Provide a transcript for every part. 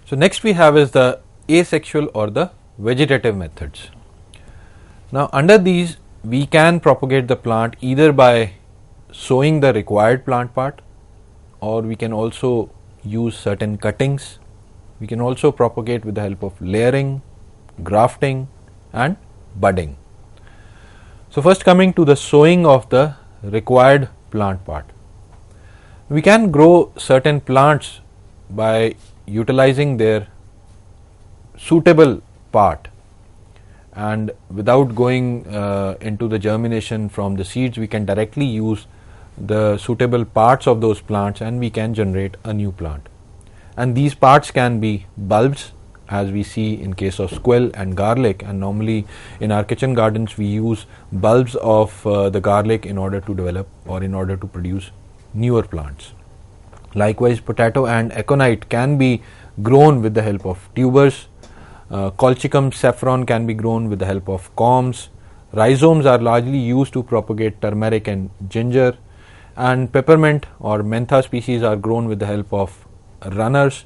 So next we have is the asexual or the vegetative methods. Now under these we can propagate the plant either by sowing the required plant part, or we can also use certain cuttings. We can also propagate with the help of layering, grafting and budding. So first coming to the sowing of the required plant part. We can grow certain plants by utilizing their suitable part, and without going into the germination from the seeds, we can directly use the suitable parts of those plants and we can generate a new plant. And these parts can be bulbs, as we see in case of squill and garlic, and normally in our kitchen gardens we use bulbs of the garlic in order to develop or in order to produce newer plants. Likewise, potato and aconite can be grown with the help of tubers. Colchicum saffron can be grown with the help of corms. Rhizomes are largely used to propagate turmeric and ginger, and peppermint or mentha species are grown with the help of runners,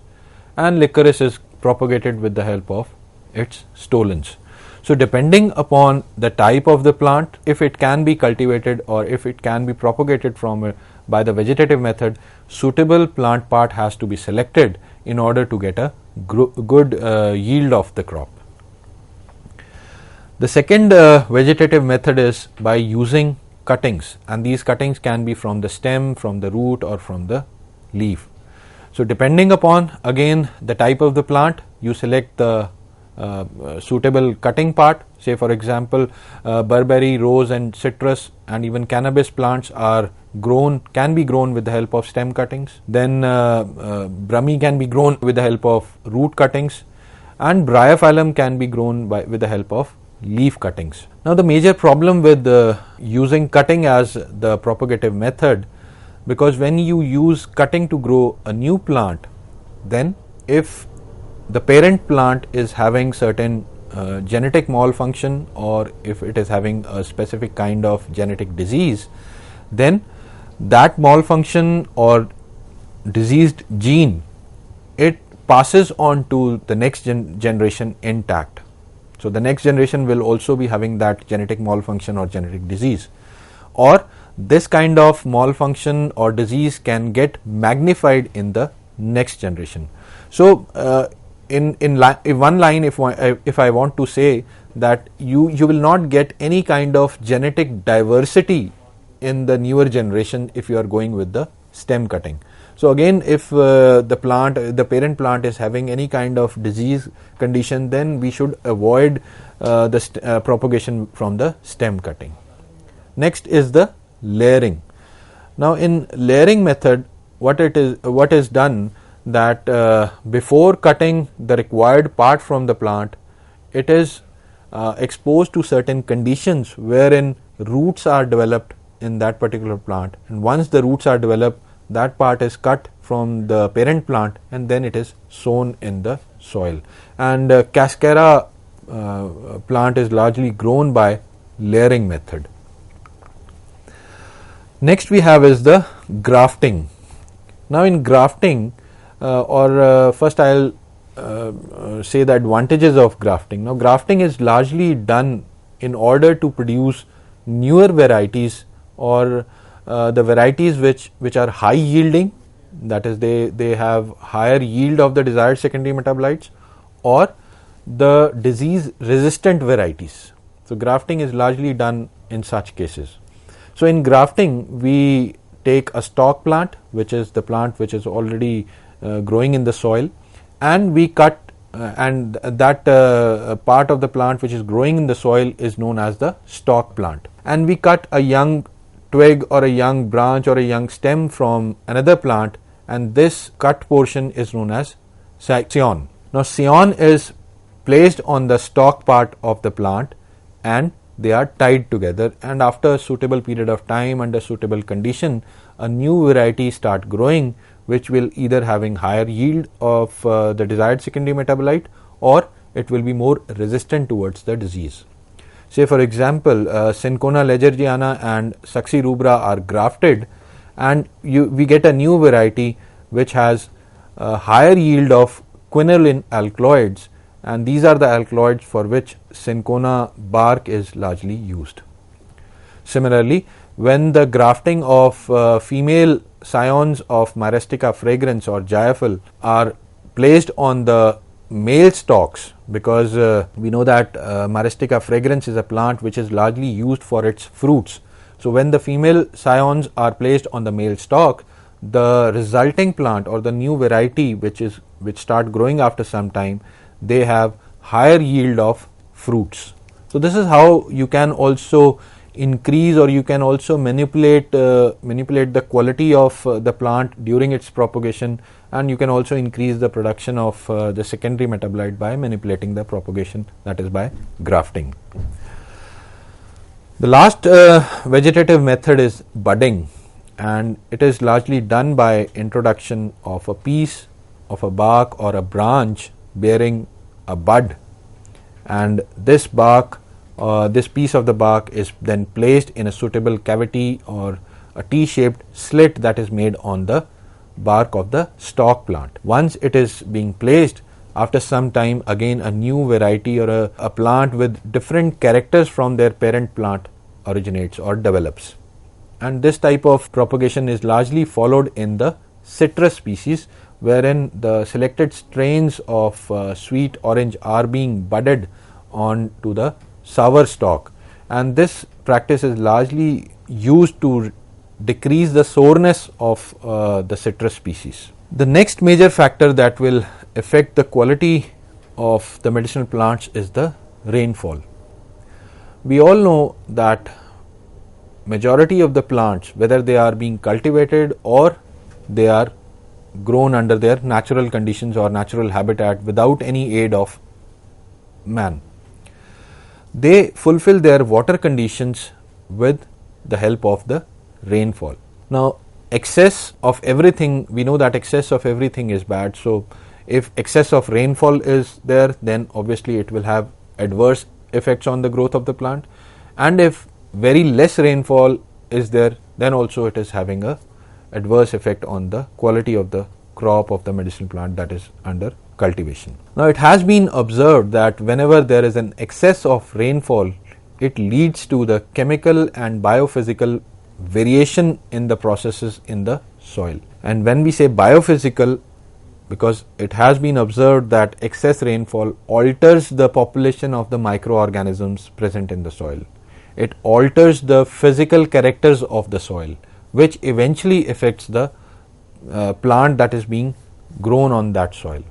and licorice is propagated with the help of its stolons. So depending upon the type of the plant, if it can be cultivated or if it can be propagated from by the vegetative method, suitable plant part has to be selected in order to get a good yield of the crop. The second vegetative method is by using cuttings, and these cuttings can be from the stem, from the root or from the leaf. So depending upon again the type of the plant, you select the suitable cutting part. Say for example, barberry, rose and citrus and even cannabis plants can be grown with the help of stem cuttings. Then brahmi can be grown with the help of root cuttings, and bryophyllum can be grown with the help of leaf cuttings. Now the major problem with using cutting as the propagative method, because when you use cutting to grow a new plant, then if the parent plant is having certain genetic malfunction, or if it is having a specific kind of genetic disease, then that malfunction or diseased gene, it passes on to the next generation intact. So the next generation will also be having that genetic malfunction or genetic disease, or this kind of malfunction or disease can get magnified in the next generation. So in one line, if I want to say that you will not get any kind of genetic diversity in the newer generation if you are going with the stem cutting. So again, if the parent plant is having any kind of disease condition, then we should avoid the propagation from the stem cutting. Next is the layering. Now in layering method, what is done, that before cutting the required part from the plant, it is exposed to certain conditions wherein roots are developed in that particular plant, and once the roots are developed, that part is cut from the parent plant and then it is sown in the soil. And cascara plant is largely grown by layering method. Next we have is the grafting. Now in grafting, first I'll say the advantages of grafting. Now grafting is largely done in order to produce newer varieties, or the varieties which are high yielding, that is they have higher yield of the desired secondary metabolites, or the disease resistant varieties. So grafting is largely done in such cases. So in grafting, we take a stock plant, which is the plant which is already growing in the soil, and we cut and that part of the plant which is growing in the soil is known as the stock plant, and we cut a young twig or a young branch or a young stem from another plant, and this cut portion is known as scion. Now scion is placed on the stalk part of the plant and they are tied together, and after a suitable period of time, under suitable condition, a new variety start growing, which will either having higher yield of the desired secondary metabolite, or it will be more resistant towards the disease. Say for example, Cinchona legergiana and Saxi rubra are grafted, and we get a new variety which has a higher yield of quinoline alkaloids, and these are the alkaloids for which cinchona bark is largely used. Similarly, when the grafting of female scions of Myristica fragrans or Jaephil are placed on the male stalks, because we know that Myristica fragrans is a plant which is largely used for its fruits. So when the female scions are placed on the male stalk, the resulting plant or the new variety which start growing after some time, they have higher yield of fruits. So this is how you can also increase, or you can also manipulate the quality of the plant during its propagation, and you can also increase the production of the secondary metabolite by manipulating the propagation, that is by grafting. The last vegetative method is budding, and it is largely done by introduction of a piece of a bark or a branch bearing a bud, and this bark, this piece of the bark is then placed in a suitable cavity or a T-shaped slit that is made on the bark of the stalk plant. Once it is being placed, after some time again a new variety or a plant with different characters from their parent plant originates or develops. And this type of propagation is largely followed in the citrus species, wherein the selected strains of sweet orange are being budded onto the sour stalk, and this practice is largely used to decrease the sourness of the citrus species. The next major factor that will affect the quality of the medicinal plants is the rainfall. We all know that majority of the plants, whether they are being cultivated or they are grown under their natural conditions or natural habitat without any aid of man, they fulfill their water conditions with the help of the rainfall. Now, excess of everything, we know that excess of everything is bad. So, if excess of rainfall is there, then obviously it will have adverse effects on the growth of the plant, and if very less rainfall is there, then also it is having a adverse effect on the quality of the crop of the medicinal plant that is under cultivation. Now, it has been observed that whenever there is an excess of rainfall, it leads to the chemical and biophysical variation in the processes in the soil. And when we say biophysical, because it has been observed that excess rainfall alters the population of the microorganisms present in the soil. It alters the physical characters of the soil, which eventually affects the plant that is being grown on that soil.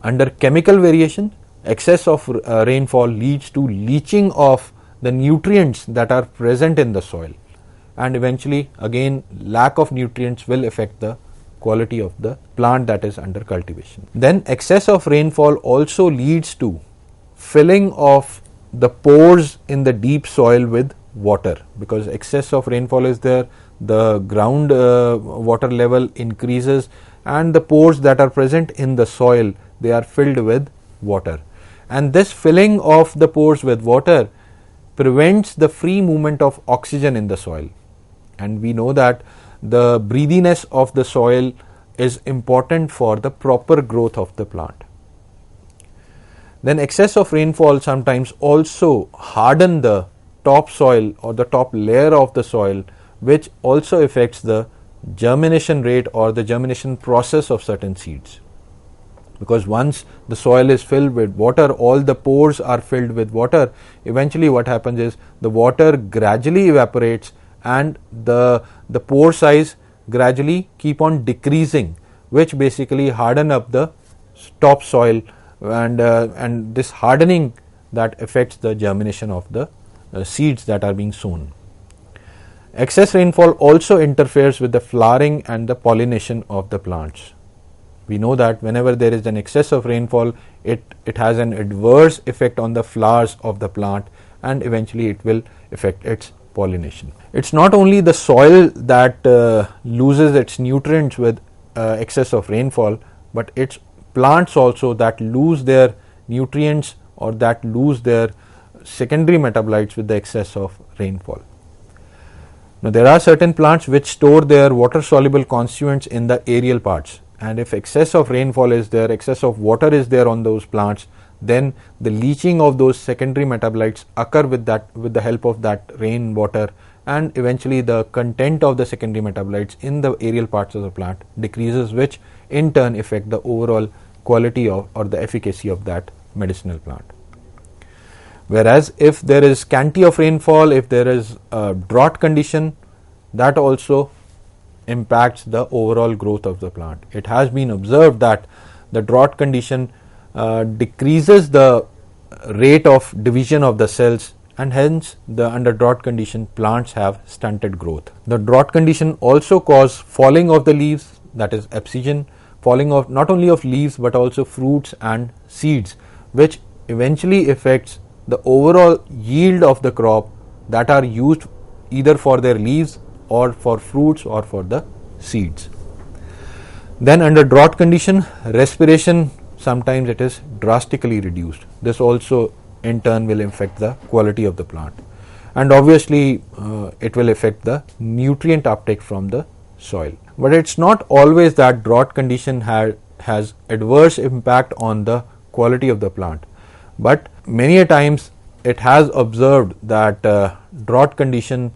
Under chemical variation, excess of rainfall leads to leaching of the nutrients that are present in the soil, and eventually again lack of nutrients will affect the quality of the plant that is under cultivation. Then excess of rainfall also leads to filling of the pores in the deep soil with water, because excess of rainfall is there, the ground water level increases, and the pores that are present in the soil, they are filled with water, and this filling of the pores with water prevents the free movement of oxygen in the soil, and we know that the breathiness of the soil is important for the proper growth of the plant. Then excess of rainfall sometimes also harden the top soil or the top layer of the soil, which also affects the germination rate or the germination process of certain seeds. Because once the soil is filled with water, all the pores are filled with water, eventually what happens is the water gradually evaporates and the pore size gradually keep on decreasing, which basically harden up the top soil, and this hardening that affects the germination of the seeds that are being sown. Excess rainfall also interferes with the flowering and the pollination of the plants. We know that whenever there is an excess of rainfall, it has an adverse effect on the flowers of the plant, and eventually it will affect its pollination. It's not only the soil that loses its nutrients with excess of rainfall, but it's plants also that lose their nutrients or that lose their secondary metabolites with the excess of rainfall. Now, there are certain plants which store their water soluble constituents in the aerial parts, and if excess of rainfall is there, excess of water is there on those plants, then the leaching of those secondary metabolites occur with the help of that rain water, and eventually the content of the secondary metabolites in the aerial parts of the plant decreases, which in turn affect the overall quality of or the efficacy of that medicinal plant. Whereas if there is scanty of rainfall, if there is a drought condition, that also impacts the overall growth of the plant. It has been observed that the drought condition decreases the rate of division of the cells, and hence the under drought condition plants have stunted growth. The drought condition also cause falling of the leaves, that is abscission, falling of not only of leaves but also fruits and seeds, which eventually affects the overall yield of the crop that are used either for their leaves or for fruits or for the seeds. Then under drought condition, respiration sometimes it is drastically reduced. This also in turn will affect the quality of the plant, and obviously it will affect the nutrient uptake from the soil. But it's not always that drought condition has adverse impact on the quality of the plant, but many a times it has observed that drought condition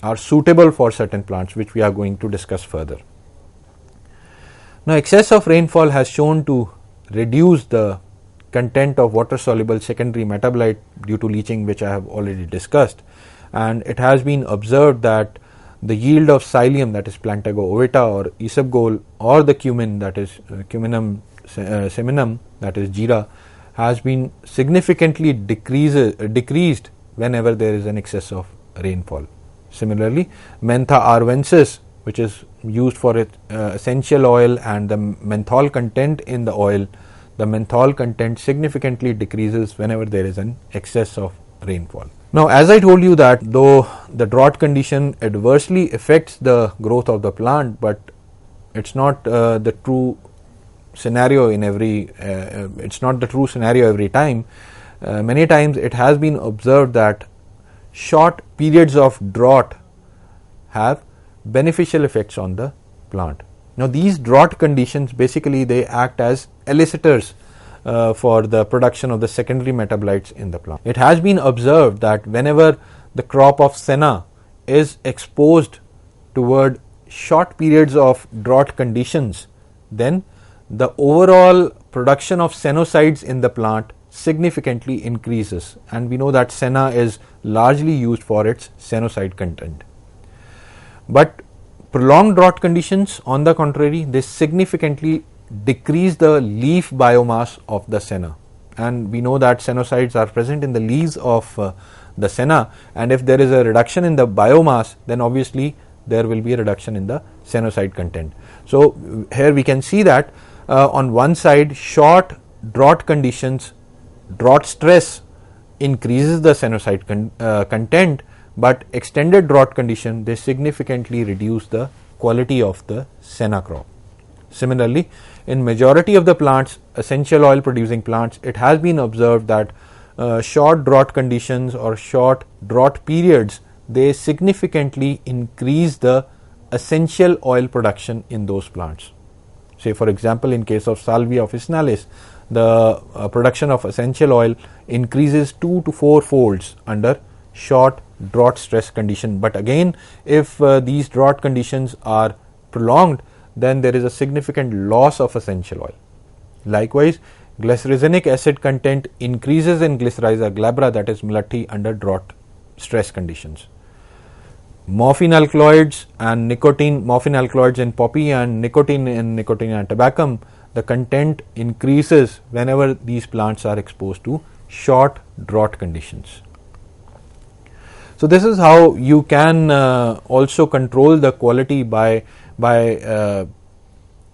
are suitable for certain plants, which we are going to discuss further. Now, excess of rainfall has shown to reduce the content of water soluble secondary metabolite due to leaching, which I have already discussed, and it has been observed that the yield of psyllium, that is Plantago ovata, or isabgol, or the cumin, that is Cuminum seminum, that is jeera, has been significantly decreased whenever there is an excess of rainfall. Similarly, Mentha arvensis, which is used for its essential oil and the menthol content in the oil, the menthol content significantly decreases whenever there is an excess of rainfall. Now, as I told you that though the drought condition adversely affects the growth of the plant, but it's not the true scenario in every it's not the true scenario every time. Many times it has been observed that short periods of drought have beneficial effects on the plant. Now, these drought conditions basically they act as elicitors for the production of the secondary metabolites in the plant. It has been observed that whenever the crop of senna is exposed toward short periods of drought conditions, then the overall production of senosides in the plant significantly increases, and we know that senna is largely used for its senoside content. But prolonged drought conditions, on the contrary, they significantly decrease the leaf biomass of the senna, and we know that senosides are present in the leaves of the senna, and if there is a reduction in the biomass, then obviously there will be a reduction in the senoside content. So here we can see that on one side, short drought conditions, drought stress increases the senoside content, but extended drought condition they significantly reduce the quality of the senna crop. Similarly, in majority of the plants, essential oil producing plants, it has been observed that short drought conditions or short drought periods they significantly increase the essential oil production in those plants. Say for example, in case of Salvia officinalis, the production of essential oil increases 2 to 4 folds under short drought stress condition. But again, if these drought conditions are prolonged, then there is a significant loss of essential oil. Likewise, glycyrrhizinic acid content increases in Glycyrrhiza glabra, that is Mullatti, under drought stress conditions. Morphine alkaloids and nicotine, morphine alkaloids in poppy and nicotine in Nicotiana tabacum, the content increases whenever these plants are exposed to short drought conditions. So this is how you can also control the quality by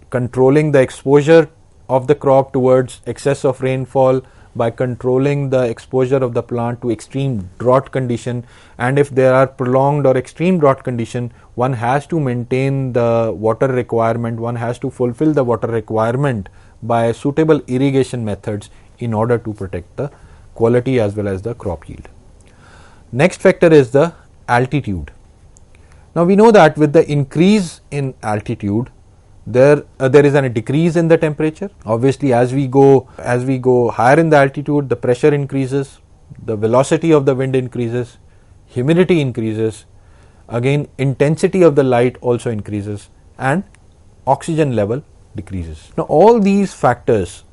controlling the exposure of the crop towards excess of rainfall, by controlling the exposure of the plant to extreme drought condition, and if there are prolonged or extreme drought condition, one has to maintain the water requirement, one has to fulfill the water requirement by suitable irrigation methods in order to protect the quality as well as the crop yield. Next factor is the altitude. Now we know that with the increase in altitude, there is a decrease in the temperature. Obviously, as we go higher in the altitude, the pressure increases, the velocity of the wind increases, humidity increases, again intensity of the light also increases, and oxygen level decreases. Now all these factors,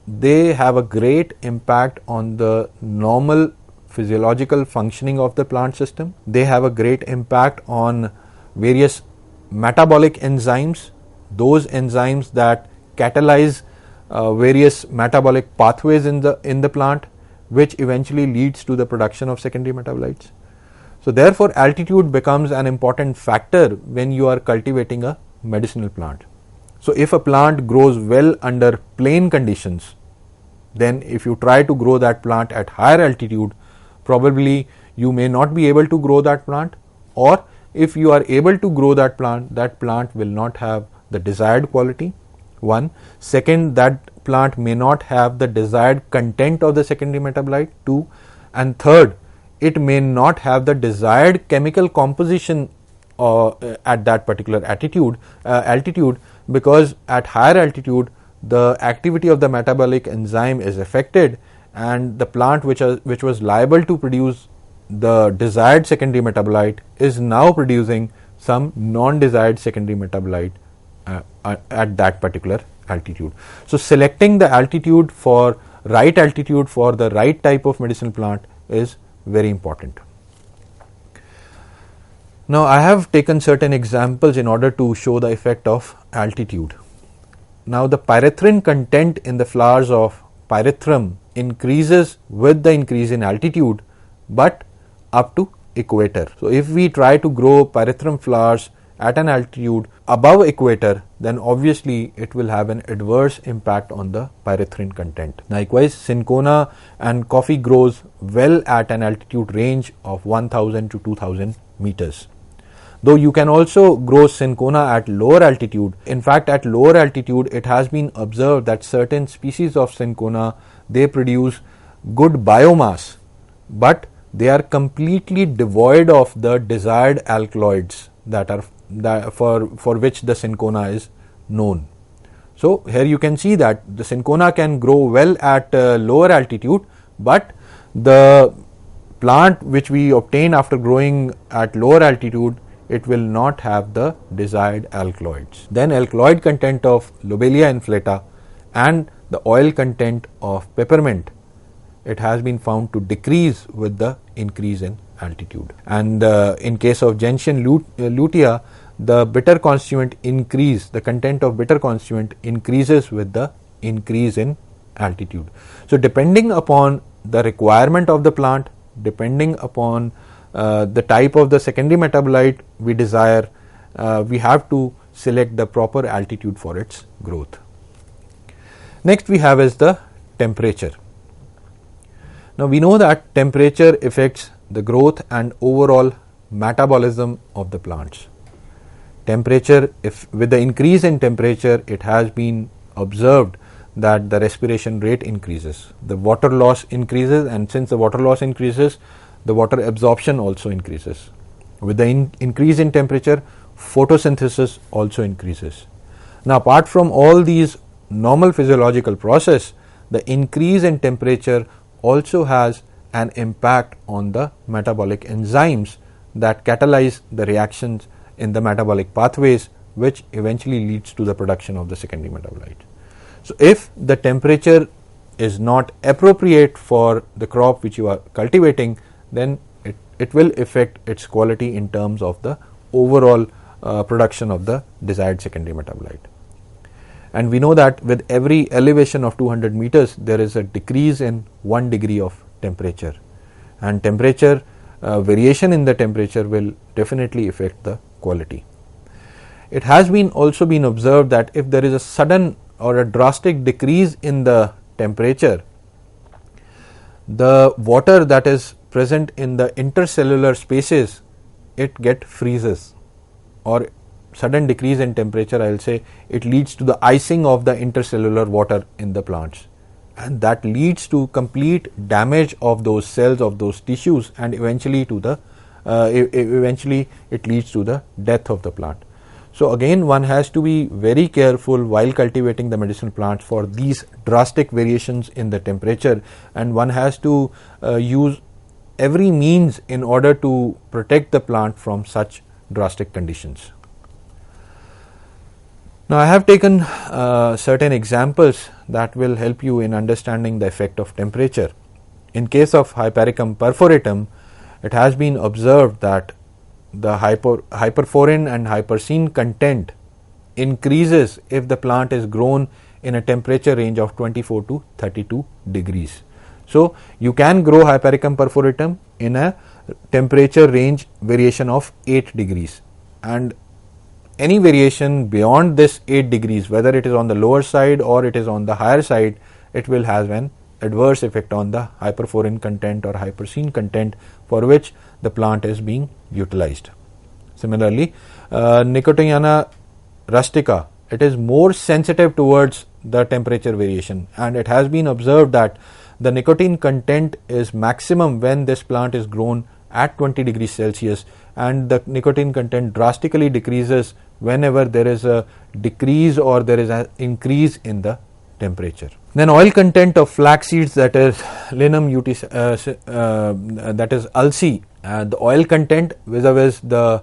they have a great impact on the normal physiological functioning of the plant system. They have a great impact on various metabolic enzymes, those enzymes that catalyze various metabolic pathways in the plant, which eventually leads to the production of secondary metabolites. So therefore altitude becomes an important factor when you are cultivating a medicinal plant. So if a plant grows well under plain conditions, then if you try to grow that plant at higher altitude, probably you may not be able to grow that plant, or if you are able to grow that plant will not have the desired quality. One. Second, that plant may not have the desired content of the secondary metabolite. Two. And third, it may not have the desired chemical composition at that particular altitude, because at higher altitude the activity of the metabolic enzyme is affected, and the plant which was liable to produce the desired secondary metabolite is now producing some non-desired secondary metabolite at that particular altitude. So selecting the altitude for the right type of medicinal plant is very important. Now I have taken certain examples in order to show the effect of altitude. Now the pyrethrin content in the flowers of pyrethrum increases with the increase in altitude, but up to equator. So if we try to grow pyrethrum flowers at an altitude above equator, then obviously it will have an adverse impact on the pyrethrin content. Likewise, cinchona and coffee grows well at an altitude range of 1000 to 2000 meters. Though you can also grow cinchona at lower altitude. In fact, at lower altitude it has been observed that certain species of cinchona, they produce good biomass, but they are completely devoid of the desired alkaloids for which the cinchona is known. So here you can see that the cinchona can grow well at lower altitude, but the plant which we obtain after growing at lower altitude, it will not have the desired alkaloids. Then alkaloid content of Lobelia inflata and the oil content of peppermint, it has been found to decrease with the increase in altitude. And in case of gentian lutea, the bitter constituent the content of bitter constituent increases with the increase in altitude. So depending upon the requirement of the plant, depending upon the type of the secondary metabolite we desire, we have to select the proper altitude for its growth. Next we have is the temperature. Now we know that temperature affects the growth and overall metabolism of the plants. Temperature, with the increase in temperature, it has been observed that the respiration rate increases, the water loss increases, and since the water loss increases, the water absorption also increases. With the increase in temperature, photosynthesis also increases. Now apart from all these normal physiological process, the increase in temperature also has an impact on the metabolic enzymes that catalyze the reactions in the metabolic pathways, which eventually leads to the production of the secondary metabolite. So if the temperature is not appropriate for the crop which you are cultivating, then it will affect its quality in terms of the overall production of the desired secondary metabolite. And we know that with every elevation of 200 meters, there is a decrease in 1 degree of temperature, and temperature variation in the temperature will definitely affect the quality. It has also been observed that if there is a sudden or a drastic decrease in the temperature, the water that is present in the intercellular spaces, it freezes, or sudden decrease in temperature, I will say, it leads to the icing of the intercellular water in the plants, and that leads to complete damage of those cells, of those tissues, and eventually it leads to the death of the plant. So again, one has to be very careful while cultivating the medicinal plants for these drastic variations in the temperature, and one has to use every means in order to protect the plant from such drastic conditions. Now, I have taken certain examples that will help you in understanding the effect of temperature. In case of Hypericum perforatum, it has been observed that the hyperforin and hypersine content increases if the plant is grown in a temperature range of 24 to 32 degrees. So, you can grow Hypericum perforatum in a temperature range variation of 8 degrees, and any variation beyond this 8 degrees, whether it is on the lower side or it is on the higher side, it will have an adverse effect on the hyperforin content or hypersine content for which the plant is being utilized. Similarly, Nicotiana rustica, it is more sensitive towards the temperature variation, and it has been observed that the nicotine content is maximum when this plant is grown at 20 degrees Celsius, and the nicotine content drastically decreases whenever there is a decrease or there is an increase in the temperature. Then oil content of flax seeds, that is Linum that is Ulci, the oil content vis-a-vis the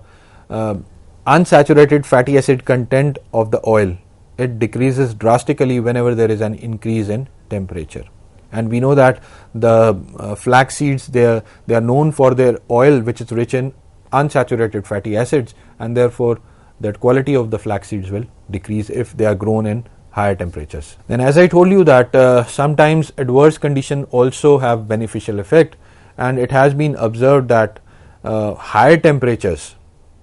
unsaturated fatty acid content of the oil, it decreases drastically whenever there is an increase in temperature. And we know that the flax seeds, they are known for their oil which is rich in unsaturated fatty acids, and therefore that quality of the flax seeds will decrease if they are grown in higher temperatures. Then, as I told you that sometimes adverse conditions also have beneficial effect, and it has been observed that higher temperatures,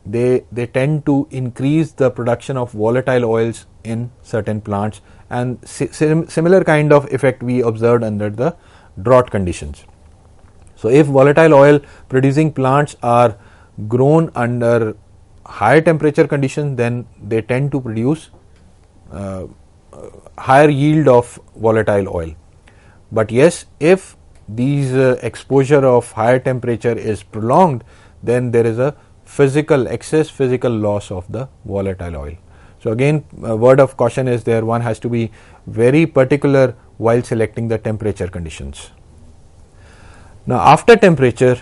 they tend to increase the production of volatile oils in certain plants, and similar kind of effect we observed under the drought conditions. So, if volatile oil producing plants are grown under higher temperature conditions, then they tend to produce higher yield of volatile oil. But yes, if these exposure of higher temperature is prolonged, then there is a excess physical loss of the volatile oil. So again, a word of caution is there, one has to be very particular while selecting the temperature conditions. Now, after temperature,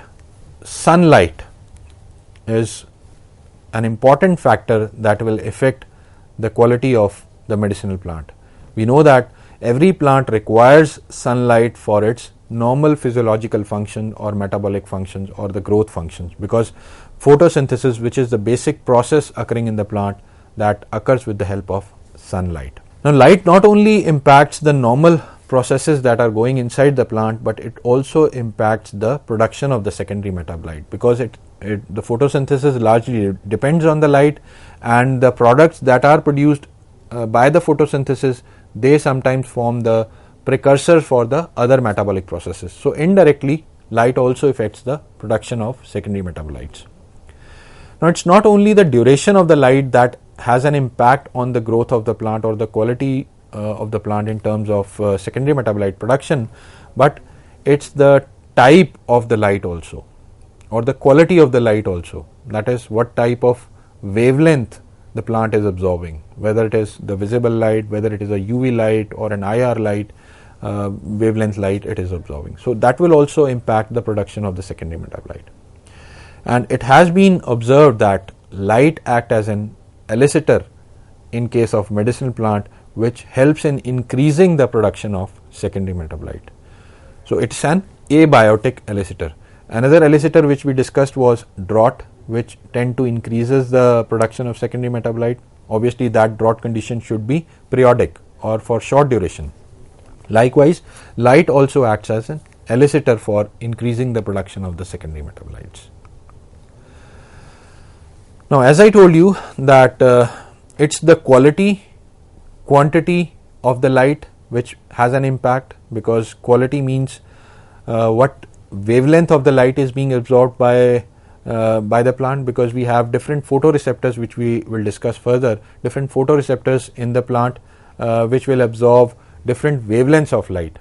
sunlight is an important factor that will affect the quality of the medicinal plant. We know that every plant requires sunlight for its normal physiological function or metabolic functions or the growth functions, because photosynthesis, which is the basic process occurring in the plant, that occurs with the help of sunlight. Now, light not only impacts the normal processes that are going inside the plant, but it also impacts the production of the secondary metabolite, because the photosynthesis largely depends on the light, and the products that are produced by the photosynthesis, they sometimes form the precursors for the other metabolic processes. So indirectly, light also affects the production of secondary metabolites. Now, it's not only the duration of the light that has an impact on the growth of the plant or the quality of the plant in terms of secondary metabolite production, but it's the type of the light also, or the quality of the light also, that is what type of wavelength the plant is absorbing, whether it is the visible light, whether it is a UV light or an IR light, wavelength light it is absorbing. So that will also impact the production of the secondary metabolite. And it has been observed that light acts as an elicitor in case of medicinal plant, which helps in increasing the production of secondary metabolite. So it's an abiotic elicitor. Another elicitor which we discussed was drought, which tend to increases the production of secondary metabolite. Obviously, that drought condition should be periodic or for short duration. Likewise, light also acts as an elicitor for increasing the production of the secondary metabolites. Now, as I told you that it's the quantity of the light which has an impact, because quality means what wavelength of the light is being absorbed by the plant, because we have different photoreceptors which we will discuss further, different photoreceptors in the plant which will absorb different wavelengths of light.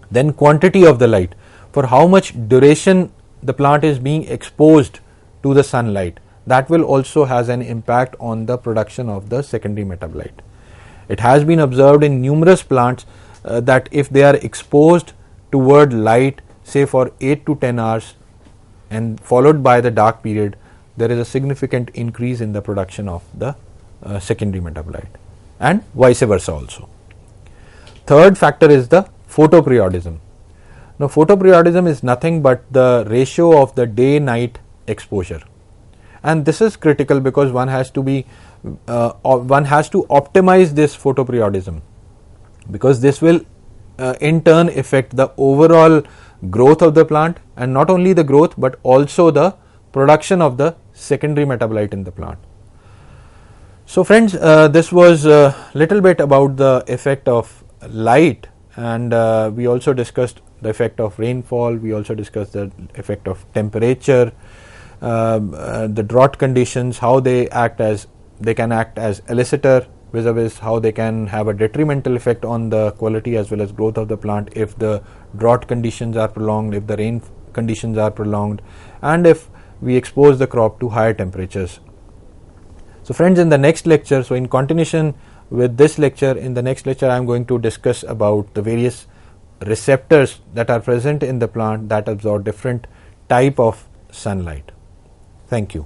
Then quantity of the light, for how much duration the plant is being exposed to the sunlight, that will also has an impact on the production of the secondary metabolite. It has been observed in numerous plants that if they are exposed toward light, say for 8 to 10 hours and followed by the dark period, there is a significant increase in the production of the secondary metabolite, and vice versa also. Third factor is the photoperiodism. Now, photoperiodism is nothing but the ratio of the day-night exposure, and this is critical because one has to optimize this photoperiodism, because this will in turn affect the overall growth of the plant, and not only the growth but also the production of the secondary metabolite in the plant. So friends, this was a little bit about the effect of light, and we also discussed the effect of rainfall, we also discussed the effect of temperature, the drought conditions, how they can act as elicitor, vis-a-vis how they can have a detrimental effect on the quality as well as growth of the plant if the drought conditions are prolonged, if the rain conditions are prolonged, and if we expose the crop to higher temperatures. So friends, in the next lecture, so in continuation with this lecture, in the next lecture I am going to discuss about the various receptors that are present in the plant that absorb different type of sunlight. Thank you.